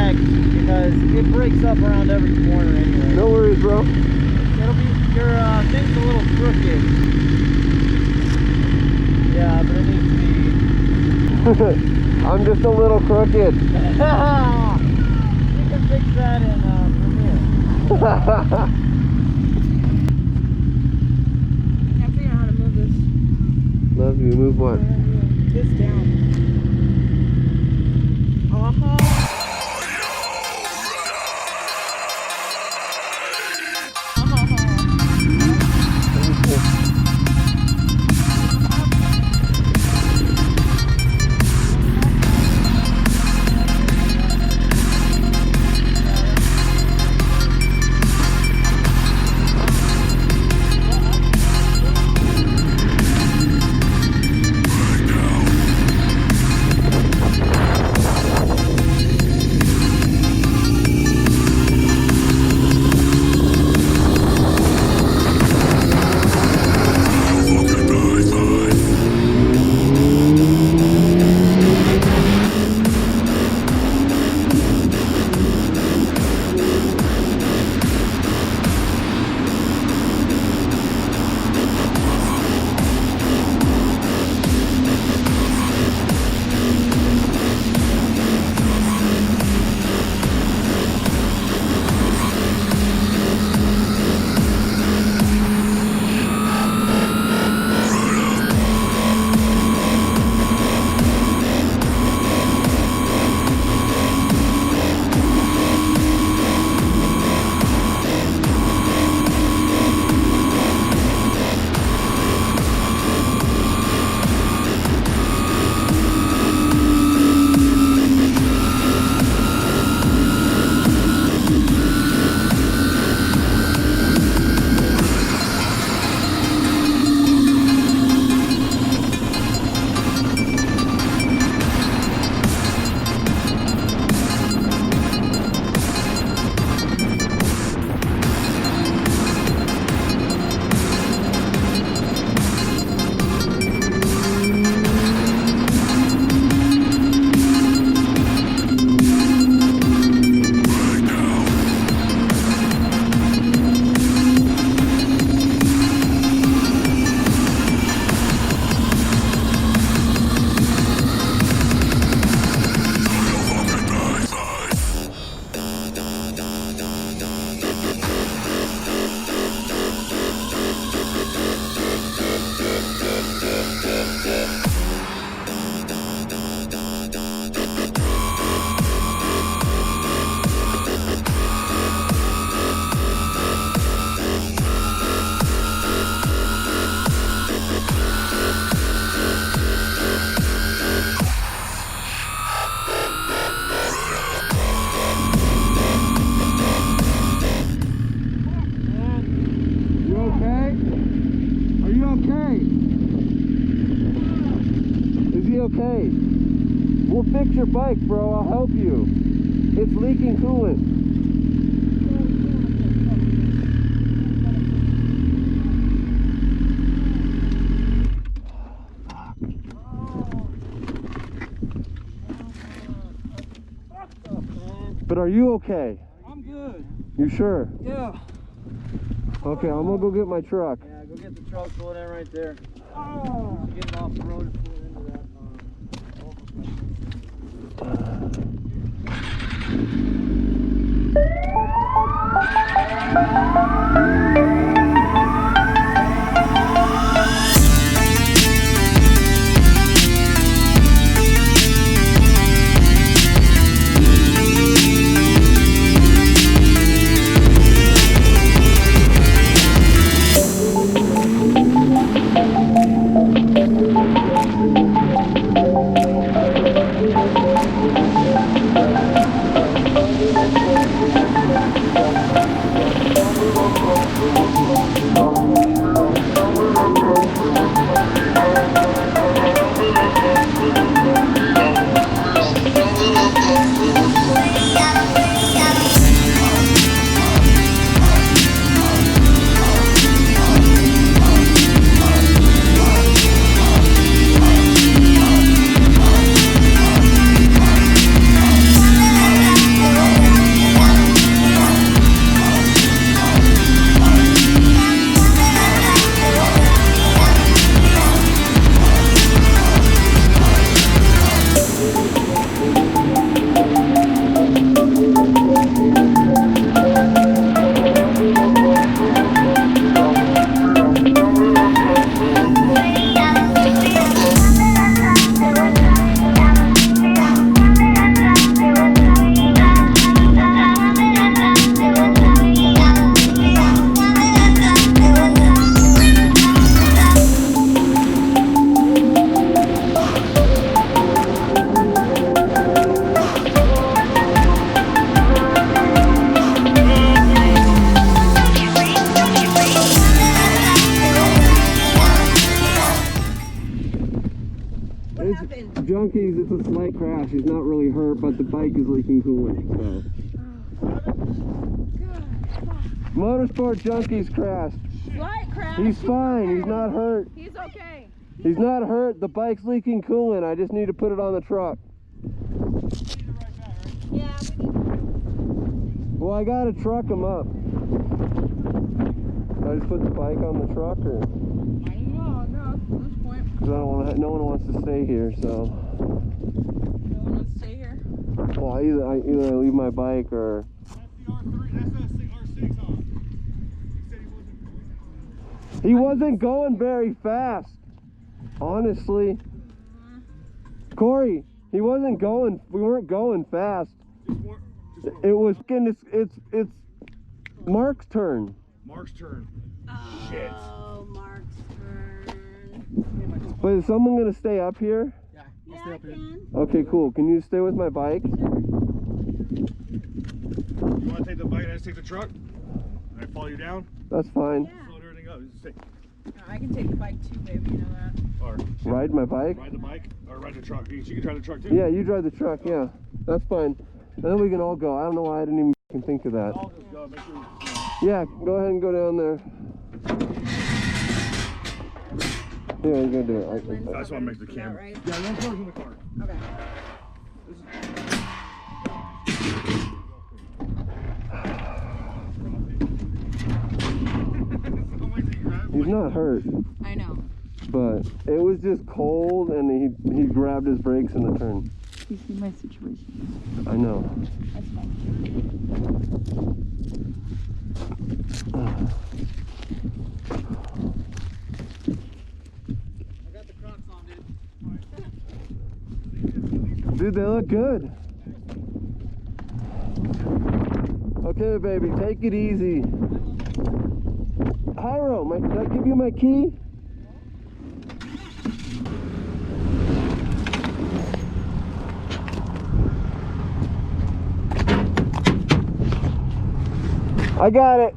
check because it breaks up around every corner anyway. No worries, bro. It'll be, your thing's a little crooked. Yeah, but it needs to be. I'm just a little crooked. You can fix that in Premiere. Can't figure out how to move this. Love you. Move what? This down. Okay, we'll fix your bike, bro. I'll help you. It's leaking coolant. But are you okay? I'm good. You sure? Yeah. Okay, I'm gonna go get my truck. Yeah, go get the truck, pull it in right there. Oh. Get it off the road and pull it into that. happened? Junkies, it's a slight crash. He's not really hurt, but the bike is leaking coolant. So. Motorsport Junkies crashed. Slight crash. He's fine. Okay. He's not hurt. He's okay. He's not hurt. The bike's leaking coolant. I just need to put it on the truck. Yeah, we need. Well, I gotta truck him up. I just put the bike on the truck, or? I don't know. No, at this point. Because I don't want to. No one wants to stay here, so. No one wants to stay here. Well, either I leave my bike or. That's the R3. That's the R6 on. He said He wasn't going very fast. Honestly, Corey, he wasn't going. We weren't going fast. It was. It's Mark's turn. Mark's turn. Shit. Oh, Mark's turn. But is someone gonna stay up here? Yeah, Yeah, I can. Okay, cool. Can you stay with my bike? You want to take the bike and I just take the truck? And I follow you down? That's fine. Yeah. Load everything up. Just take, I can take the bike too, baby. You know that. or Ride my bike? ride the bike or ride the truck. You can drive the truck too. Yeah, you drive the truck. Yeah, that's fine. And then we can all go. I don't know why I didn't even think of that. I'll just go. Make sure. Yeah, go ahead and go down there. Yeah, you're gonna do it. I just want to make the camera. Right? Yeah, no cars in the car. Okay. He's not hurt, I know. but it was just cold, and he grabbed his brakes in the turn. You see my situation. I know. That's fine. I got the Crocs on, dude. Dude, they look good. Okay, baby, take it easy. Hyro, can I give you my key? I got it.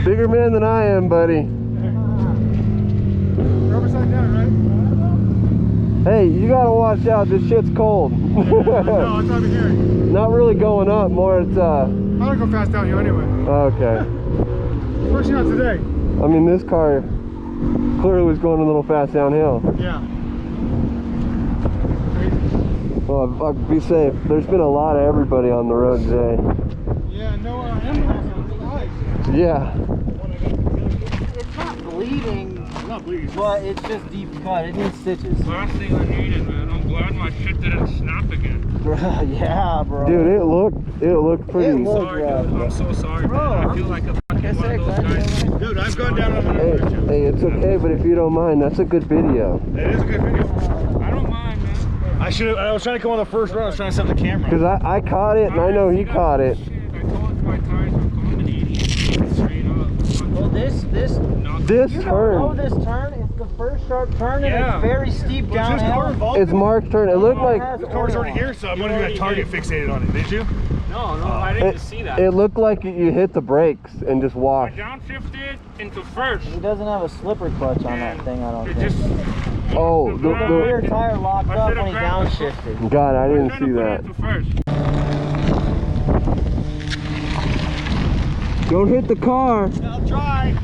Bigger man than I am, buddy. Rubber side down, right? Hey, you gotta watch out. This shit's cold. No, it's not hearing. Not really going up. More, it's I don't go fast down you anyway. Okay. Especially not today. I mean, this car clearly was going a little fast downhill. Yeah. Well, I'll be safe. There's been a lot of everybody on the road today. Yeah, no, I am nice. Yeah. It's not bleeding, I'm not bleeding. but it's just deep cut. It needs stitches. Last thing I needed, man. I'm glad my shit didn't snap again. Yeah, bro. Dude, it looked pretty. It looked Sorry, rough. dude. I'm so sorry, Bro, man. I feel like a fucking one of those guys. Dude, I've gone down on Hey, hey, it's okay, but if you don't mind, that's a good video. It is a good video. I don't mind, man. I was trying to come on the first row. I was trying to set the camera. Because I caught it, and I know he caught it. Shit, I told you my tires were culminating straight up. Well, this This you don't turn, know this turn. It's the first sharp turn, and Yeah. it's very steep Was this car downhill. involved? it's Mark's turn. It looked like This car's already here, so I'm wondering if you had target fixated on it. Did you? No, I didn't see that. it looked like you hit the brakes and just I walked. downshifted into first. He doesn't have a slipper clutch on that thing, I don't It think. just... Oh, The rear tire locked I up should've when he grabbed the- downshifted. God, I didn't I see that. Into first. Don't hit the car. I'll try.